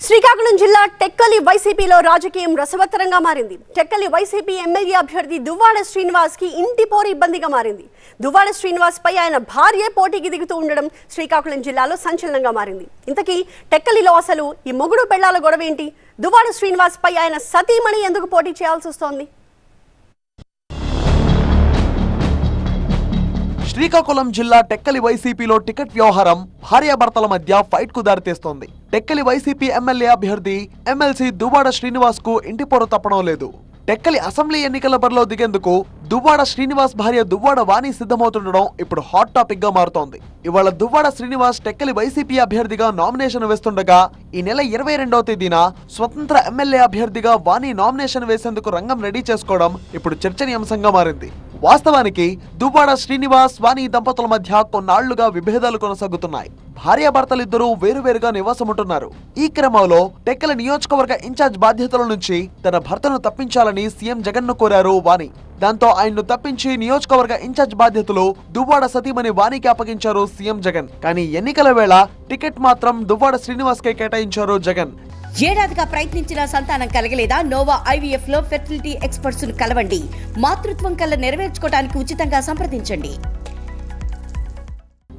శ్రీకాకుళం జిల్లా టెక్కలి వైసీపీలో రాజకీయం రసవత్తరంగా మారింది. టెక్కలి వైసీపీ ఎమ్మెల్యే అభ్యర్థి దువ్వాడ శ్రీనివాస్ కి ఇంటి పోరు ఇబ్బందిగా మారింది. దువ్వాడ శ్రీనివాస్ పై ఆయన భార్య పోటీకి దిగుతూ ఉండడం శ్రీకాకుళం జిల్లాలో సంచలనంగా మారింది. ఇంతకీ టెక్కలిలో అసలు ఈ మొగుడు పెళ్లాల గొడవ ఏంటి? దువ్వాడ శ్రీనివాస్ పై ఆయన సతీమణి ఎందుకు పోటీ చేయాల్సి వస్తోంది? శ్రీకాకుళం జిల్లా టెక్కలి వైసీపీలో టికెట్ వ్యవహారం భార్యాభర్తల మధ్య ఫైట్ కు దారితీస్తోంది. టెక్కలి వైసీపీ ఎమ్మెల్యే అభ్యర్థి ఎమ్మెల్సీ దువ్వాడ శ్రీనివాస్ కు ఇంటి పోరు తప్పడం లేదు. టెక్కలి అసెంబ్లీ ఎన్నికల బరిలో దిగేందుకు దువ్వాడ శ్రీనివాస్ భార్య దువ్వాడ వాణి సిద్ధమవుతుండడం ఇప్పుడు హాట్ టాపిక్ గా మారుతోంది. ఇవాళ దువ్వాడ శ్రీనివాస్ టెక్కలి వైసీపీ అభ్యర్థిగా నామినేషన్ వేస్తుండగా ఈ నెల 22వ తేదీన స్వతంత్ర ఎమ్మెల్యే అభ్యర్థిగా వాణి నామినేషన్ వేసేందుకు రంగం రెడీ చేసుకోవడం ఇప్పుడు చర్చనీయాంశంగా మారింది. వాస్తవానికి దువ్వాడ శ్రీనివాస్ వాణి దంపతుల మధ్య కొన్నాళ్లుగా విభేదాలు కొనసాగుతున్నాయి. భార్యాభర్తలిద్దరూ వేరువేరుగా నివాసముంటున్నారు. ఈ క్రమంలో టెక్కలి నియోజకవర్గ ఇన్ఛార్జ్ బాధ్యతల నుంచి తన భర్తను తప్పించాలని సీఎం జగన్ ను కోరారు వాణి. దాంతో ఆయన్ను తప్పించి నియోజకవర్గ ఇన్ఛార్జ్ బాధ్యతలు దువ్వాడ సతీమణి వాణికి అప్పగించారు సీఎం జగన్. కానీ ఎన్నికల వేళ టికెట్ మాత్రం దువ్వాడ శ్రీనివాస్ కే కేటాయించారు జగన్. ఏడాదిగా ప్రయత్నించిన సంతానం కలగలేదా? నోవా ఐవీఎఫ్ లో ఫెర్టిలిటీ ఎక్స్పర్ట్స్ ను కలవండి. మాతృత్వం కల నెరవేర్చుకోవడానికి ఉచితంగా సంప్రదించండి.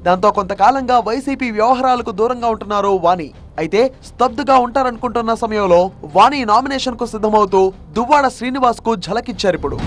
దాంతో కొంతకాలంగా వైసీపీ వ్యవహారాలకు దూరంగా ఉంటున్నారు వాణి. అయితే స్తబ్దుగా ఉంటారనుకుంటున్న సమయంలో వాణి నామినేషన్ కు సిద్ధమవుతూ దువ్వాడ శ్రీనివాస్ కు ఝలకిచ్చారిప్పుడు.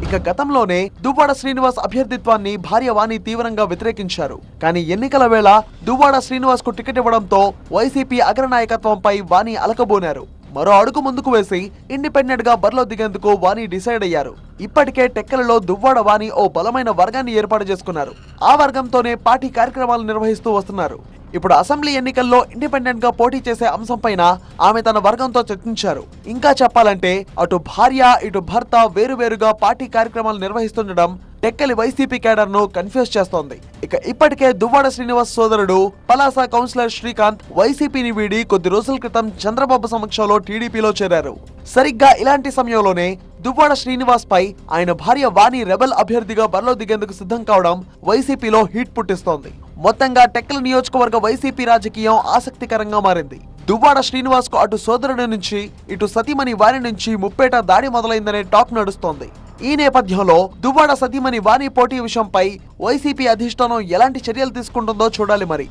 ఇక గతంలోనే దువ్వాడ శ్రీనివాస్ అభ్యర్థిత్వాన్ని భార్య వాణి తీవ్రంగా వ్యతిరేకించారు. కానీ ఎన్నికల వేళ దువ్వాడ శ్రీనివాస్ కు టికెట్ ఇవ్వడంతో వైసీపీ అగ్రనాయకత్వంపై వాణి అలకబోనారు. మరో అడుగు ముందుకు వేసి ఇండిపెండెంట్ గా బరిలో దిగేందుకు వాణి డిసైడ్ అయ్యారు. ఇప్పటికే టెక్కలలో దువ్వాడ వాణి ఓ బలమైన వర్గాన్ని ఏర్పాటు చేసుకున్నారు. ఆ వర్గంతోనే పార్టీ కార్యక్రమాలు నిర్వహిస్తూ వస్తున్నారు. ఇప్పుడు అసెంబ్లీ ఎన్నికల్లో ఇండిపెండెంట్ గా పోటీ చేసే అంశంపైన ఆమె తన వర్గంతో చర్చించారు. ఇంకా చెప్పాలంటే అటు భార్య ఇటు భర్త వేరువేరుగా పార్టీ కార్యక్రమాలు నిర్వహిస్తుండడం టెక్కలి వైసీపీ కేడర్ ను కన్ఫ్యూజ్ చేస్తోంది. ఇక ఇప్పటికే దువ్వాడ శ్రీనివాస్ సోదరుడు పలాస కౌన్సిలర్ శ్రీకాంత్ వైసీపీని వీడి కొద్ది రోజుల క్రితం చంద్రబాబు సమక్షంలో టీడీపీలో చేరారు. సరిగ్గా ఇలాంటి సమయంలోనే దువ్వాడ శ్రీనివాస్ పై ఆయన భార్య వాణి రెబెల్ అభ్యర్థిగా బరిలో దిగేందుకు సిద్ధం కావడం వైసీపీలో హీట్ పుట్టిస్తోంది. మొత్తంగా టెక్కలి నియోజకవర్గ వైసీపీ రాజకీయం ఆసక్తికరంగా మారింది. దువ్వాడ శ్రీనివాస్ కు అటు సోదరుడి నుంచి ఇటు సతీమణి వాణి నుంచి ముప్పేట దాడి మొదలైందనే టాక్ నడుస్తోంది. ఈ నేపథ్యంలో దువ్వాడ సతీమణి వాణి పోటీ విషయంపై వైసీపీ అధిష్టానం ఎలాంటి చర్యలు తీసుకుంటుందో చూడాలి మరి.